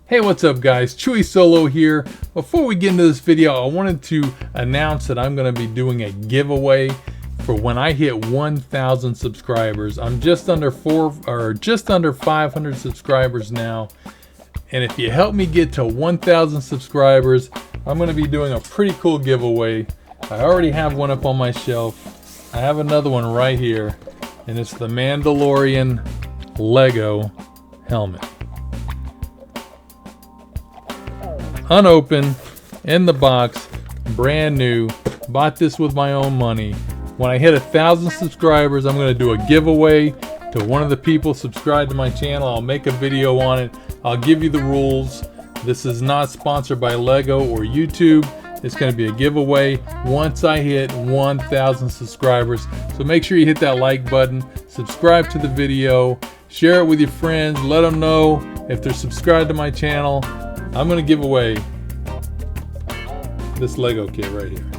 Hey, what's up guys? Chewysolo here. Before we get into this video, I wanted to announce that I'm going to be doing a giveaway for when I hit 1,000 subscribers. I'm just under 500 subscribers now. And if you help me get to 1,000 subscribers, I'm going to be doing a pretty cool giveaway. I already have one up on my shelf. I have another one right here, and it's the Mandalorian Lego helmet. Unopened, in the box, brand new. Bought this with my own money. When I hit 1,000 subscribers, I'm going to do a giveaway to one of the people subscribed to my channel. I'll make a video on it. I'll give you the rules. This is not sponsored by Lego or YouTube. It's going to be a giveaway once I hit 1,000 subscribers. So make sure you hit that like button, subscribe to the video, share it with your friends, let them know if they're subscribed to my channel. I'm going to give away this Lego kit right here.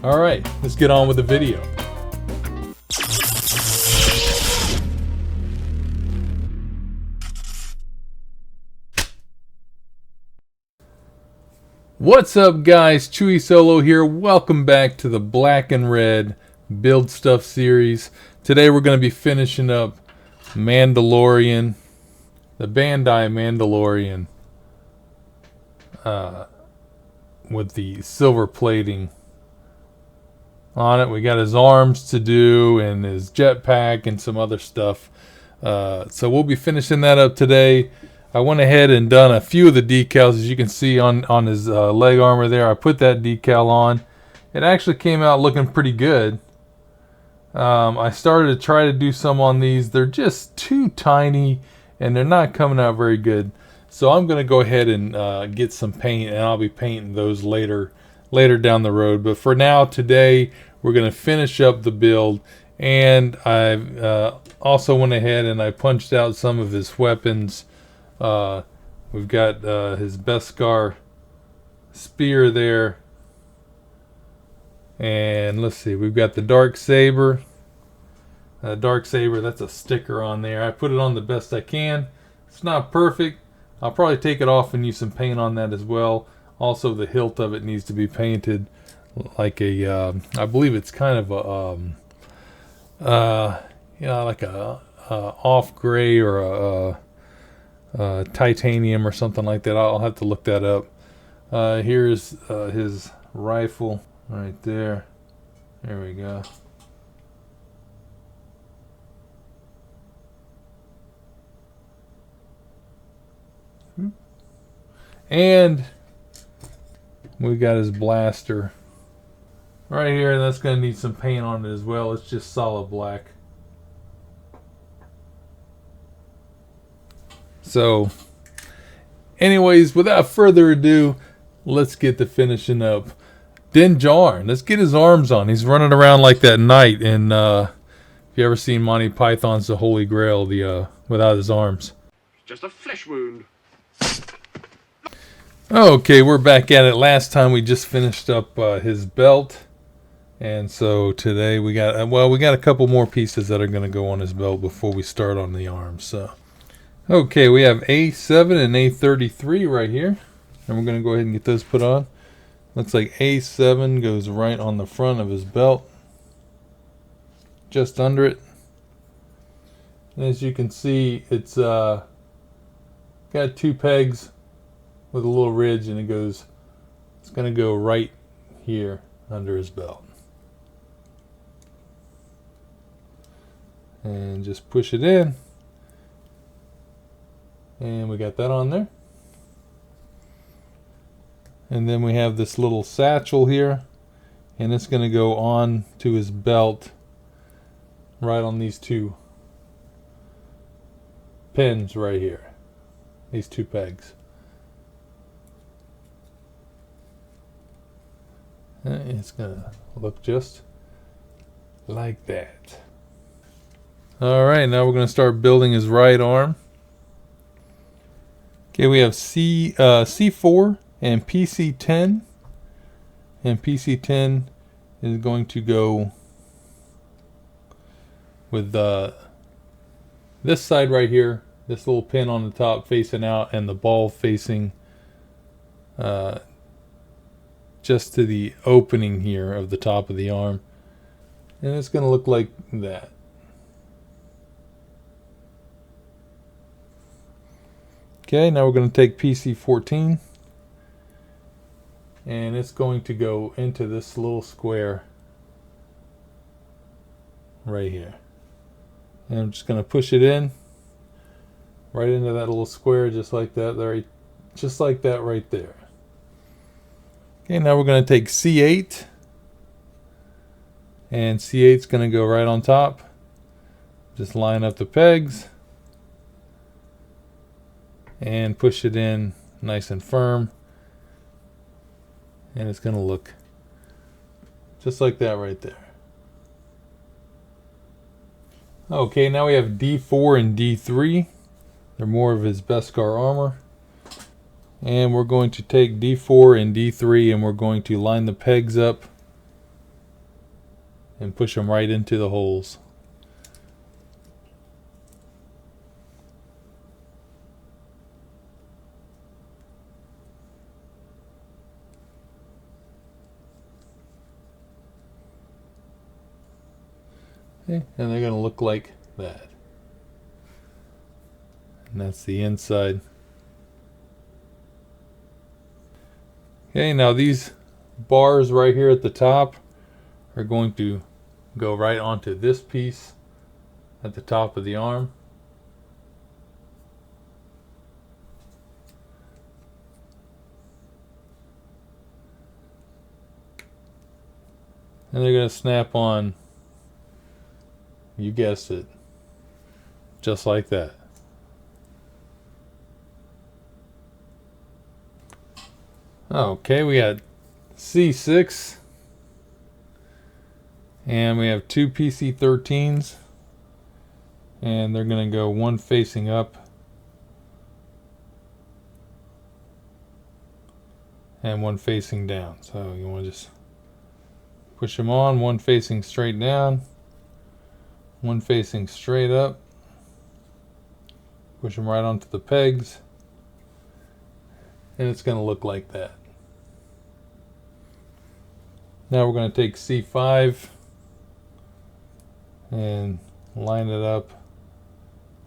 Alright, let's get on with the video. What's up guys, Chewysolo here. Welcome back to the Black and Red Build Stuff series. Today we're going to be finishing up Mandalorian. The Bandai Mandalorian with the silver plating on it. We got his arms to do and his jetpack and some other stuff. So we'll be finishing that up today. I went ahead and done a few of the decals, as you can see on his leg armor there. I put that decal on. It actually came out looking pretty good. I started to try to do some on these. They're just too tiny and they're not coming out very good. So I'm going to go ahead and get some paint, and I'll be painting those later down the road. But for now, today, we're going to finish up the build. And I also went ahead and I punched out some of his weapons. We've got his Beskar spear there. And let's see, we've got the dark saber. That's a sticker on there. I put it on the best I can. It's not perfect. I'll probably take it off and use some paint on that as well. Also, the hilt of it needs to be painted like a, I believe it's kind of a, like a off gray or a titanium or something like that. I'll have to look that up. Here's his rifle right there. There we go. And we got his blaster right here, and that's going to need some paint on it as well. It's just solid black. So anyways, without further ado, let's get to finishing up Din Djarin. Let's get his arms on. He's running around like that knight in if you ever seen Monty Python's The Holy Grail, the without his arms. Just a flesh wound. Okay, we're back at it. Last time we just finished up his belt, and so today we got a couple more pieces that are going to go on his belt before we start on the arms. So, okay, we have A7 and A33 right here, and we're going to go ahead and get those put on. Looks like A7 goes right on the front of his belt, just under it. And as you can see, it's got 2 pegs with a little ridge, and it's going to go right here under his belt. And just push it in. And we got that on there. And then we have this little satchel here, and it's going to go on to his belt right on these 2 pins right here. These 2 pegs. It's gonna look just like that. Alright, now we're gonna start building his right arm. Okay, we have C4 and PC10. And PC10 is going to go with this side right here this little pin on the top facing out and the ball facing just to the opening here of the top of the arm. And it's going to look like that. Okay, now we're going to take PC14 and it's going to go into this little square right here. And I'm just going to push it in right into that little square, just like that there, just like that right there. Okay, now we're going to take C8 and C8 is going to go right on top. Just line up the pegs and push it in nice and firm, and it's going to look just like that right there. Okay, now we have D4 and D3. They're more of his Beskar armor. And we're going to take D4 and D3 and we're going to line the pegs up and push them right into the holes. Okay, and they're going to look like that. And that's the inside. Okay, now these bars right here at the top are going to go right onto this piece at the top of the arm. And they're going to snap on, you guessed it, just like that. Okay, we got C6 and we have two PC13s and they're going to go one facing up and one facing down. So you want to just push them on, one facing straight down, one facing straight up. Push them right onto the pegs and it's going to look like that. Now we're going to take C5 and line it up,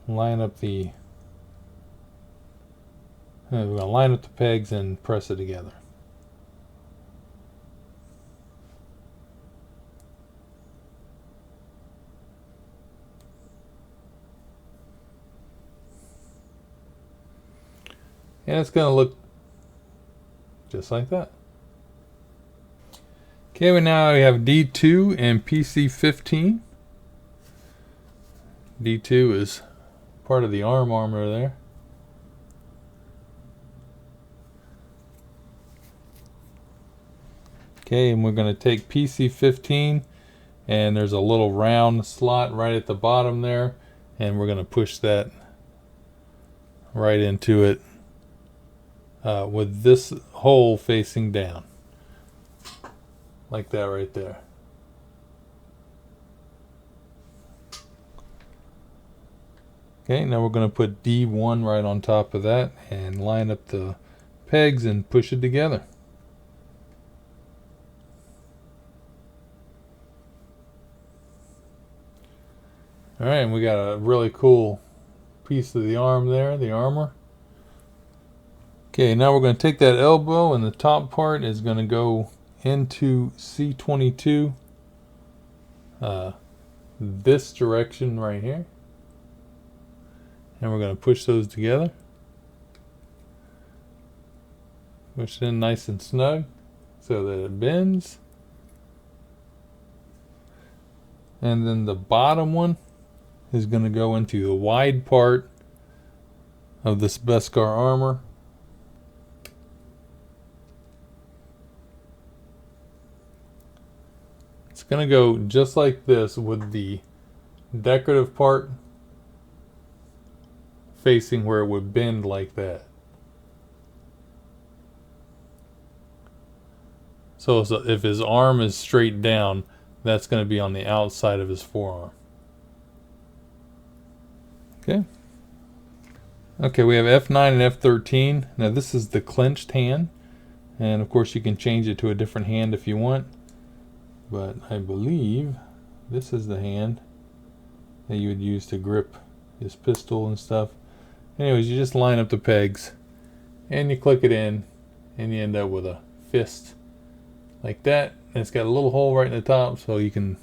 line up the pegs and press it together. And it's going to look just like that. Okay, we now have D2 and PC15. D2 is part of the armor there. Okay, and we're going to take PC15 and there's a little round slot right at the bottom there and we're going to push that right into it with this hole facing down. Like that right there. Okay, now we're going to put D1 right on top of that and line up the pegs and push it together. Alright, and we got a really cool piece of the arm there, the armor. Okay, now we're going to take that elbow and the top part is going to go into C22 this direction right here, and we're going to push those together, push it in nice and snug so that it bends, and then the bottom one is going to go into the wide part of this Beskar armor. It's going to go just like this with the decorative part facing where it would bend like that. So if his arm is straight down, that's going to be on the outside of his forearm. Okay. Okay, we have F9 and F13. Now this is the clenched hand, and of course you can change it to a different hand if you want, but I believe this is the hand that you would use to grip this pistol and stuff. Anyways, you just line up the pegs and you click it in and you end up with a fist like that, and it's got a little hole right in the top so you can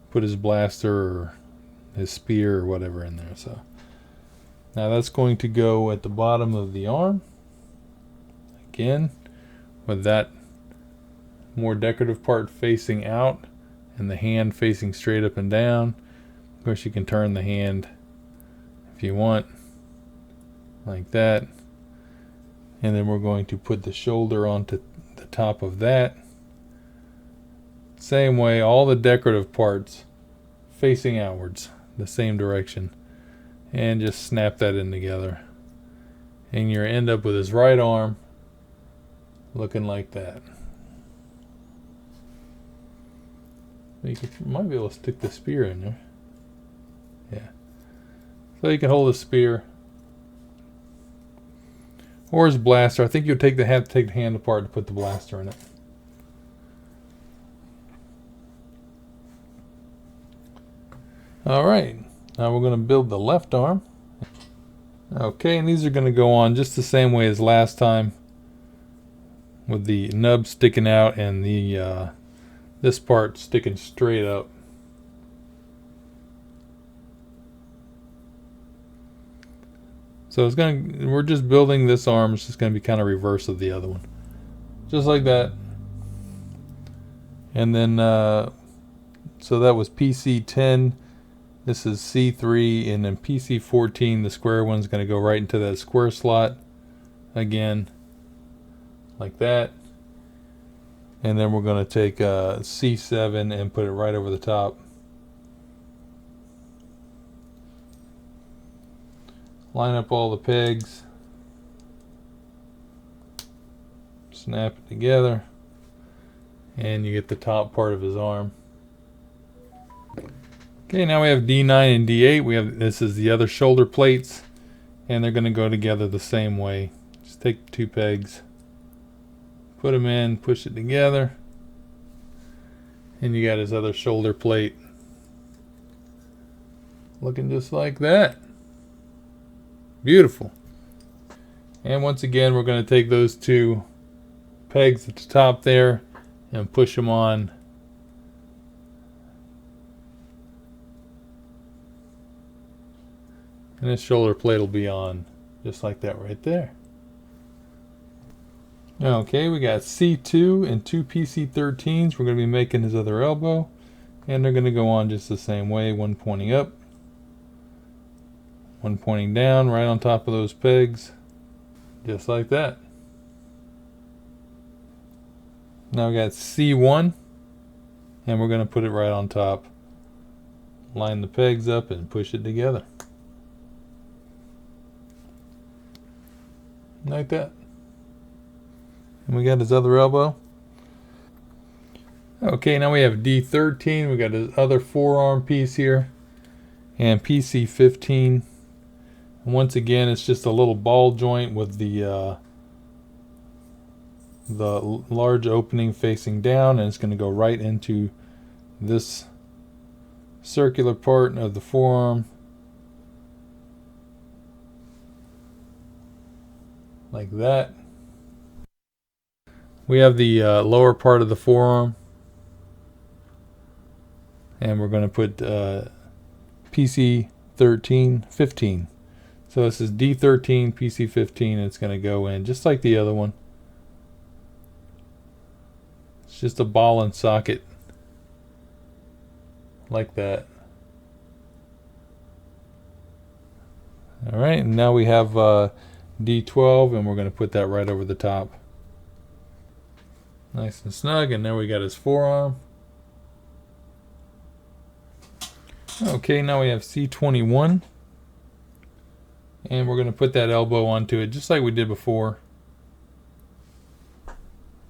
put his blaster or his spear or whatever in there. So now that's going to go at the bottom of the arm again, with that more decorative part facing out and the hand facing straight up and down. Of course you can turn the hand if you want, like that. And then we're going to put the shoulder onto the top of that. Same way, all the decorative parts facing outwards, the same direction. And just snap that in together. And you end up with his right arm looking like that. You might be able to stick the spear in there. Yeah. So you can hold the spear. Or his blaster. I think you'll have to take the hand apart to put the blaster in it. Alright, now we're going to build the left arm. Okay, and these are going to go on just the same way as last time, with the nub sticking out and the this part sticking straight up. So we're just building this arm. It's just going to be kind of reverse of the other one, just like that. And then so that was PC10. This is C3, and then PC14, the square one's going to go right into that square slot again, like that. And then we're going to take C7 and put it right over the top. Line up all the pegs, snap it together, and you get the top part of his arm. Okay, now we have D9 and D8. This is the other shoulder plates, and they're going to go together the same way. Just take 2 pegs, put them in, push it together, and you got his other shoulder plate looking just like that. Beautiful. And once again, we're going to take those 2 pegs at the top there and push them on. And his shoulder plate will be on just like that right there. Okay, we got C2 and 2 PC13s. We're going to be making his other elbow. And they're going to go on just the same way. One pointing up, one pointing down, right on top of those pegs. Just like that. Now we got C1. And we're going to put it right on top. Line the pegs up and push it together. Like that. And we got his other elbow. Okay, now we have D13. We got his other forearm piece here. And PC15. And once again, it's just a little ball joint with the large opening facing down, and it's going to go right into this circular part of the forearm. Like that. We have the lower part of the forearm, and we're going to put PC13, 15. So this is D13, PC15, and it's going to go in just like the other one. It's just a ball and socket, like that. All right, and now we have D12, and we're going to put that right over the top. Nice and snug, and there we got his forearm. Okay, now we have C21. And we're going to put that elbow onto it just like we did before.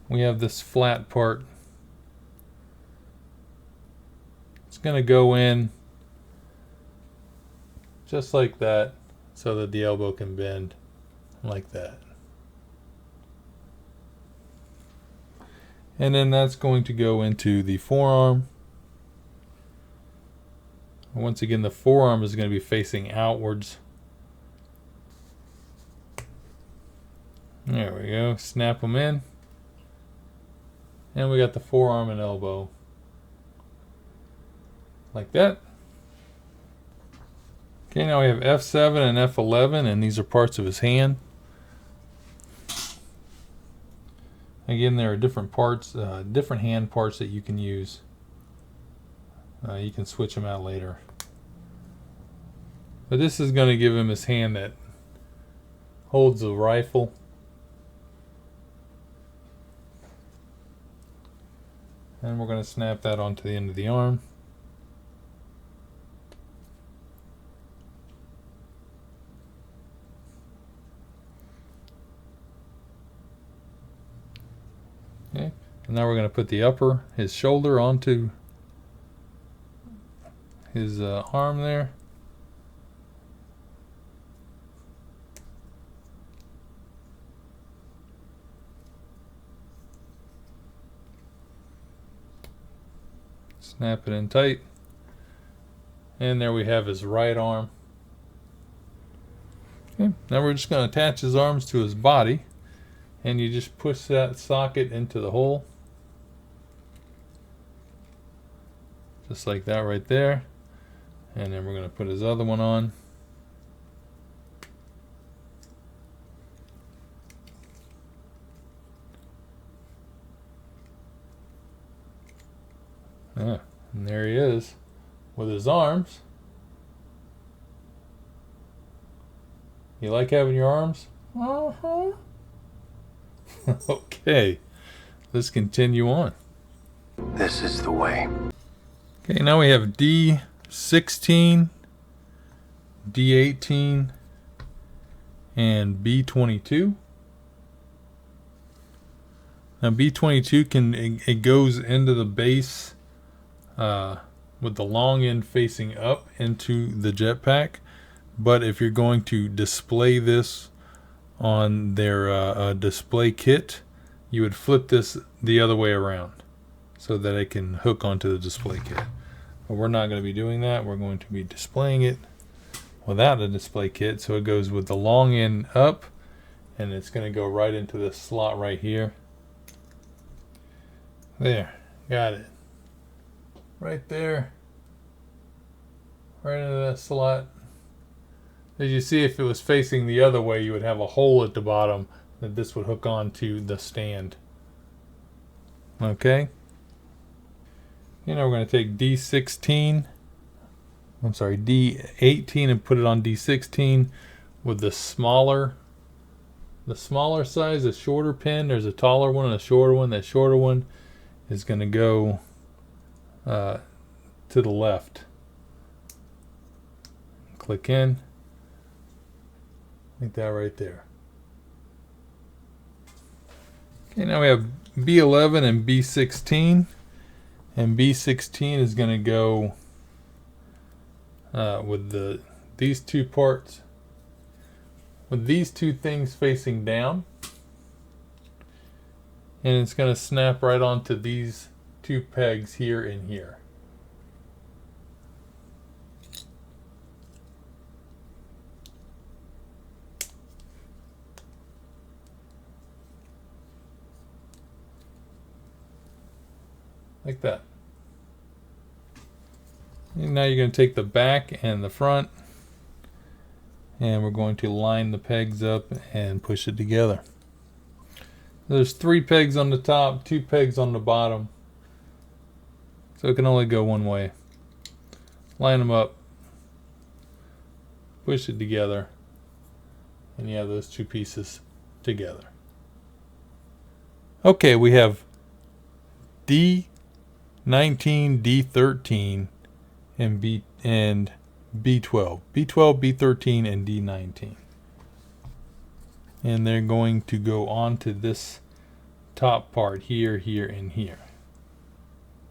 We have this flat part. It's going to go in just like that. so that the elbow can bend like that. And then that's going to go into the forearm. Once again, the forearm is going to be facing outwards. There we go. Snap them in. And we got the forearm and elbow. Like that. Okay, now we have F7 and F11, and these are parts of his hand. Again, there are different parts, different hand parts that you can use. You can switch them out later. But this is going to give him his hand that holds the rifle. And we're going to snap that onto the end of the arm. Okay, and now we're going to put the his shoulder onto his arm there. Snap it in tight. And there we have his right arm. Okay, now we're just going to attach his arms to his body. And you just push that socket into the hole. Just like that right there. And then we're going to put his other one on. Yeah, and there he is with his arms. You like having your arms? Uh-huh. Okay, let's continue on. This is the way. Okay, now we have D16, D18, and B22. Now B22 it goes into the base with the long end facing up into the jetpack. But if you're going to display this on their display kit, you would flip this the other way around so that it can hook onto the display kit. But we're not going to be doing that. We're going to be displaying it without a display kit. So it goes with the long end up, and it's going to go right into this slot right here. There, got it. Right there. Right into that slot. As you see, if it was facing the other way, you would have a hole at the bottom that this would hook onto the stand. Okay. You know, we're going to take D18 and put it on D16 with the smaller size, the shorter pin. There's a taller one and a shorter one. That shorter one is going to go to the left. Click in. Like that right there. Okay, now we have B11 and B16. And B16 is going to go with these two parts, with these two things facing down. And it's going to snap right onto these two pegs here and here. Like that. And now you're going to take the back and the front, and we're going to line the pegs up and push it together. There's 3 pegs on the top, 2 pegs on the bottom, so it can only go one way. Line them up, push it together, and you have those 2 pieces together. Okay, we have D19, D13, and B12. B12, B13, and D19. And they're going to go onto this top part here, here, and here.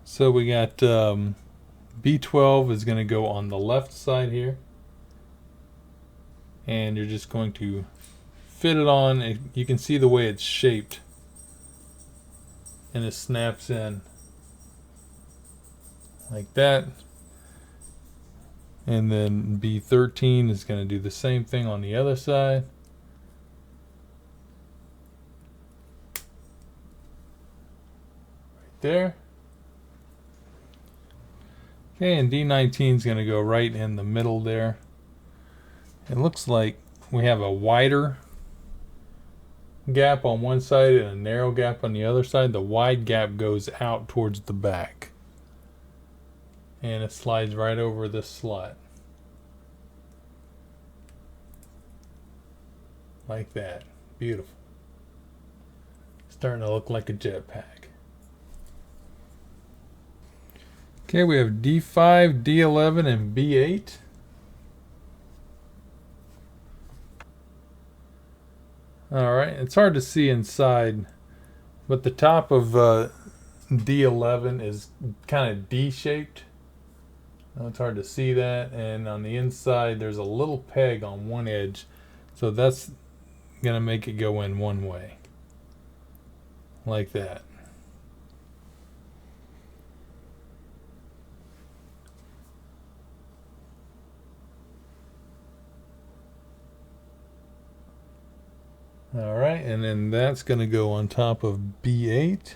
So we got B12 is going to go on the left side here. and you're just going to fit it on. And you can see the way it's shaped, and it snaps in like that. And then B13 is going to do the same thing on the other side. Right there. Okay, and D19 is going to go right in the middle there. It looks like we have a wider gap on one side and a narrow gap on the other side. The wide gap goes out towards the back, and it slides right over this slot like that. Beautiful. Starting to look like a jetpack. Okay, we have D5, D11, and B8. Alright, it's hard to see inside, but the top of D11 is kind of D-shaped. It's hard to see that, and on the inside there's a little peg on one edge, so that's going to make it go in one way, like that. Alright, and then that's going to go on top of B8,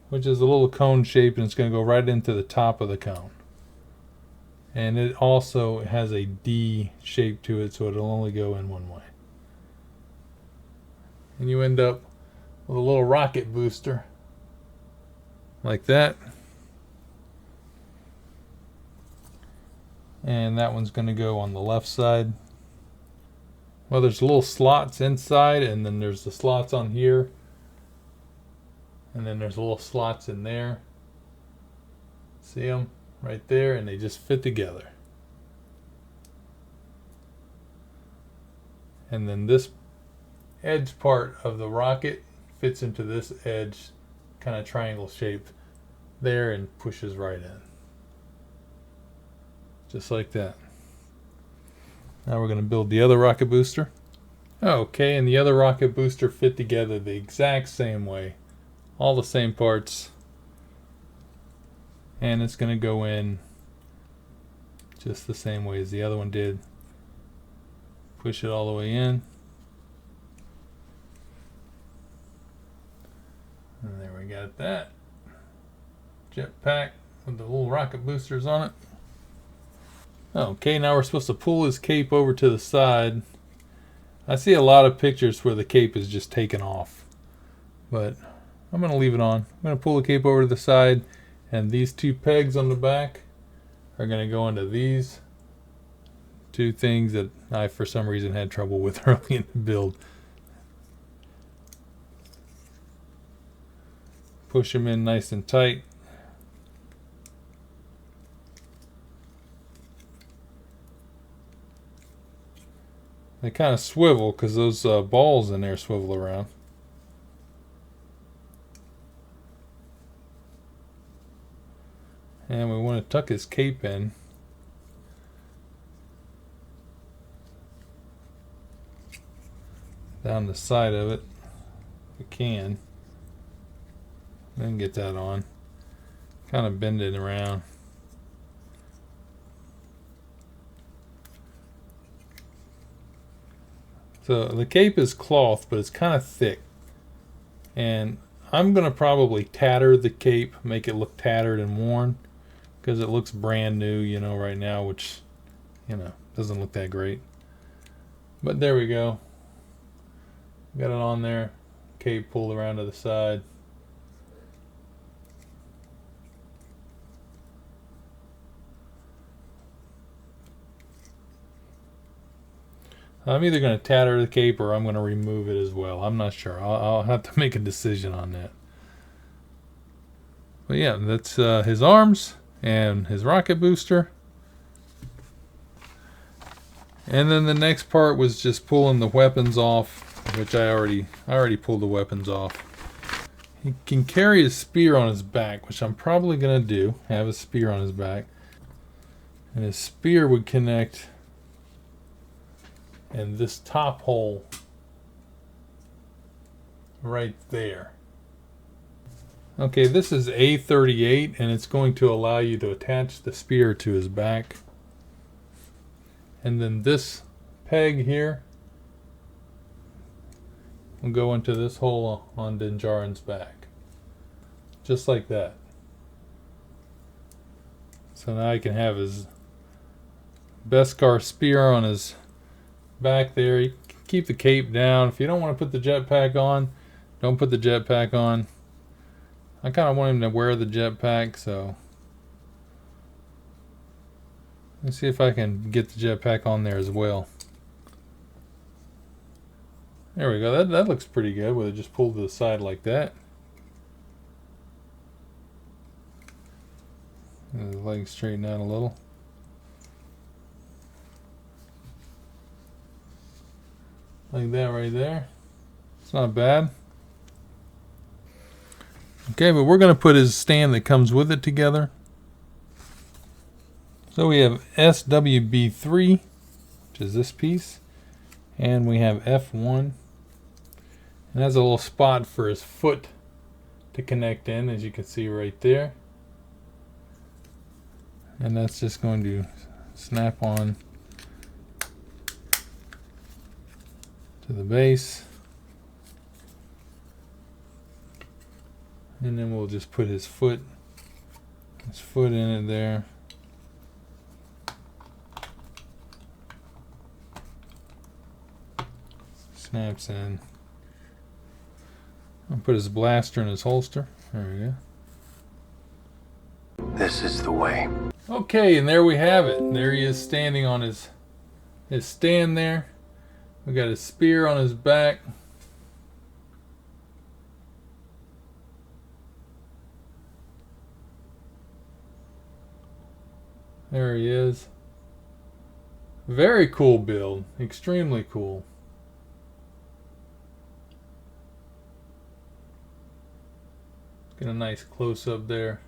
which is a little cone shape, and it's going to go right into the top of the cone. And it also has a D shape to it, so it'll only go in one way. And you end up with a little rocket booster, like that. And that one's going to go on the left side. Well, there's little slots inside, and then there's the slots on here. And then there's little slots in there. See them right there, and they just fit together. And then this edge part of the rocket fits into this edge, kind of triangle shape there, and pushes right in. Just like that. Now we're going to build the other rocket booster. Okay, and the other rocket booster fit together the exact same way. All the same parts. And it's going to go in just the same way as the other one did. Push it all the way in. And there we got that. Jetpack with the little rocket boosters on it. Okay, now we're supposed to pull his cape over to the side. I see a lot of pictures where the cape is just taken off, but I'm going to leave it on. I'm going to pull the cape over to the side, and these two pegs on the back are going to go into these two things that I, for some reason, had trouble with early in the build. Push them in nice and tight. They kind of swivel because those balls in there swivel around. And we want to tuck his cape in. Down the side of it, if we can. Then get that on. Kind of bend it around. So the cape is cloth, but it's kind of thick. And I'm going to probably tatter the cape, make it look tattered and worn, because it looks brand new, you know, right now, which, you know, doesn't look that great. But there we go. Got it on there. Cape pulled around to the side. I'm either going to tatter the cape or I'm going to remove it as well. I'm not sure. I'll have to make a decision on that. But yeah, that's his arms and his rocket booster. And then the next part was just pulling the weapons off, which I already pulled the weapons off. He can carry his spear on his back, which I'm probably going to do. Have a spear on his back. And his spear would connect in this top hole right there. Okay, this is A38, and it's going to allow you to attach the spear to his back. And then this peg here will go into this hole on Din Djarin's back. Just like that. So now I can have his Beskar spear on his back there. You can keep the cape down. If you don't want to put the jetpack on, don't put the jetpack on. I kind of want him to wear the jetpack, so let's see if I can get the jetpack on there as well. There we go. That looks pretty good with it just pulled to the side like that. And the legs straighten out a little. Like that right there. It's not bad. Okay, but we're going to put his stand that comes with it together. So we have SWB3, which is this piece, and we have F1. And that's a little spot for his foot to connect in, as you can see right there. And that's just going to snap on to the base. And then we'll just put his foot in it there. Snaps in. I'll put his blaster in his holster. There we go. This is the way. Okay, and there we have it. There he is standing on his stand there. We got his spear on his back. There he is. Very cool build. Extremely cool. Get a nice close-up there.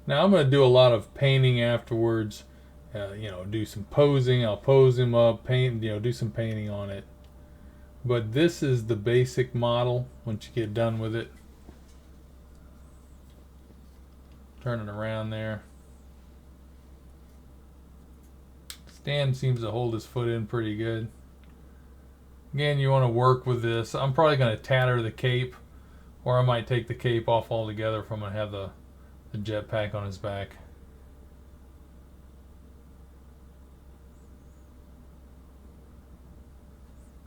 Now I'm going to do a lot of painting afterwards. You know, do some posing. I'll pose him up, paint, do some painting on it. But this is the basic model once you get done with it. Turn it around there. Stand seems to hold his foot in pretty good. Again, you want to work with this. I'm probably going to tatter the cape, or I might take the cape off altogether if I'm going to have the jetpack on his back.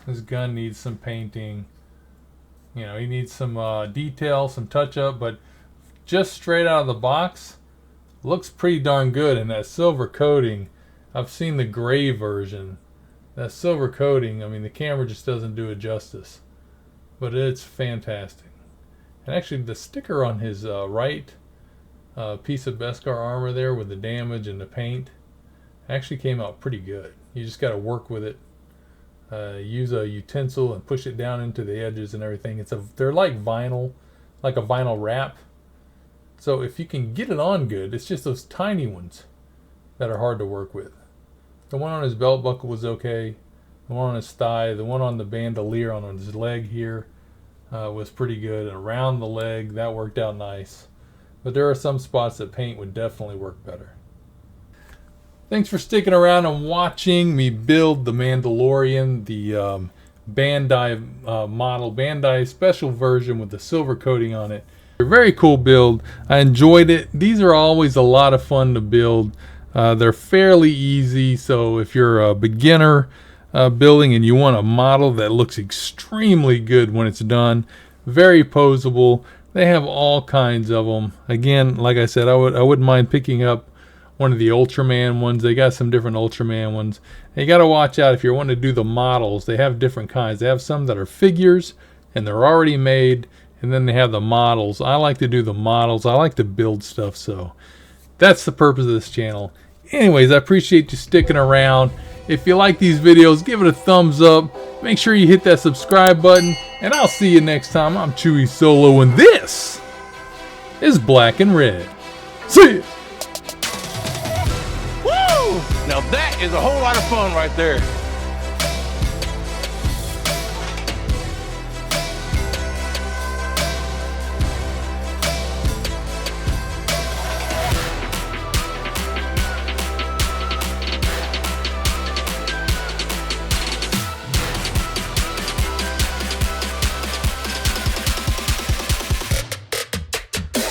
His gun needs some painting. You know, he needs some detail, some touch-up, but just straight out of the box, looks pretty darn good. And that silver coating, I've seen the gray version. That silver coating, I mean, the camera just doesn't do it justice. But it's fantastic. And actually, the sticker on his right piece of Beskar armor there with the damage and the paint actually came out pretty good. You just got to work with it. Use a utensil and push it down into the edges and everything. They're like vinyl, like a vinyl wrap. So if you can get it on good, it's just those tiny ones that are hard to work with. The one on his belt buckle was okay. The one on his thigh, the one on the bandolier on his leg here was pretty good. And around the leg, that worked out nice. But there are some spots that paint would definitely work better. Thanks for sticking around and watching me build the Mandalorian, the Bandai model, Bandai special version with the silver coating on it. A very cool build. I enjoyed it. These are always a lot of fun to build. They're fairly easy, so if you're a beginner building and you want a model that looks extremely good when it's done, very posable. They have all kinds of them. Again, like I said, I wouldn't mind picking up one of the Ultraman ones. They got some different Ultraman ones. And you got to watch out if you're wanting to do the models. They have different kinds. They have some that are figures and they're already made, and then they have the models. I like to do the models. I like to build stuff, so that's the purpose of this channel. Anyways, I appreciate you sticking around. If you like these videos, give it a thumbs up. Make sure you hit that subscribe button, and I'll see you next time. I'm Chewysolo, and this is Black and Red. See ya! Woo! Now that is a whole lot of fun right there.